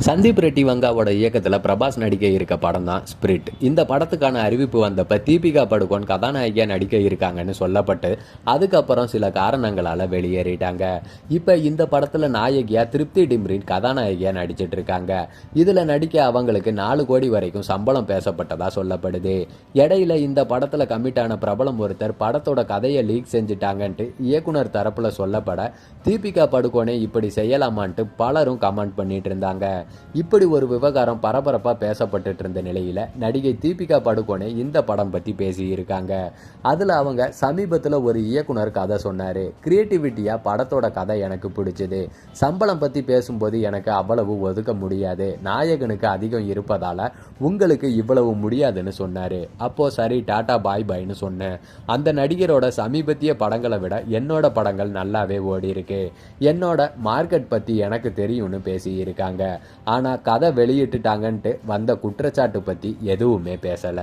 சந்தீப் ரெட்டி வங்காவோட இயக்கத்தில் பிரபாஸ் நடிக்க இருக்க படம் தான் ஸ்பிரிட். இந்த படத்துக்கான அறிவிப்பு வந்தப்ப தீபிகா படுகோன் கதாநாயகியாக நடிக்க இருக்காங்கன்னு சொல்லப்பட்டு அதுக்கப்புறம் சில காரணங்களால் வெளியேறிட்டாங்க. இப்போ இந்த படத்தில் நாயகியாக திருப்தி டிம்ரின் கதாநாயகியாக நடிச்சிட்டு இருக்காங்க. இதில் நடிக்க அவங்களுக்கு 4 கோடி வரைக்கும் சம்பளம் பேசப்பட்டதா சொல்லப்படுது. இடையில இந்த படத்தில் கமிட்டான பிரபலம் ஒருத்தர் படத்தோட கதையை லீக் செஞ்சுட்டாங்கன்ட்டு இயக்குனர் தரப்புல சொல்லப்பட தீபிகா படுகோனே இப்படி செய்யலாமான்ட்டு பலரும் கமெண்ட் பண்ணிட்டு இருந்தாங்க. இப்படி ஒரு விவகாரம் பரபரப்பாக பேசப்பட்டு இருந்த நிலையில் நடிகை தீபிகா படுகோனே இந்த படம் பற்றி பேசியிருக்காங்க. அதில் அவங்க சமீபத்தில் ஒரு இயக்குனர் கதை சொன்னார். கிரியேட்டிவிட்டியாக படத்தோட கதை எனக்கு பிடிச்சது. சம்பளம் பற்றி பேசும்போது எனக்கு அவ்வளவு ஒதுக்க முடியாது. நாயகனுக்கு அதிகம் இருப்பதால் உங்களுக்கு இவ்வளவு முடியாதுன்னு சொன்னார். அப்போது சரி டாடா பாய் பாய்னு சொன்னேன். அந்த நடிகரோட சமீபத்திய படங்களை விட என்னோட படங்கள் நல்லாவே ஓடி இருக்கு. என்னோட மார்க்கெட் பற்றி எனக்கு தெரியும்னு பேசியிருக்காங்க. ஆனால் கதை வெளியிட்டுட்டாங்கன்ட்டு வந்த குற்றச்சாட்டு பற்றி எதுவுமே பேசலை.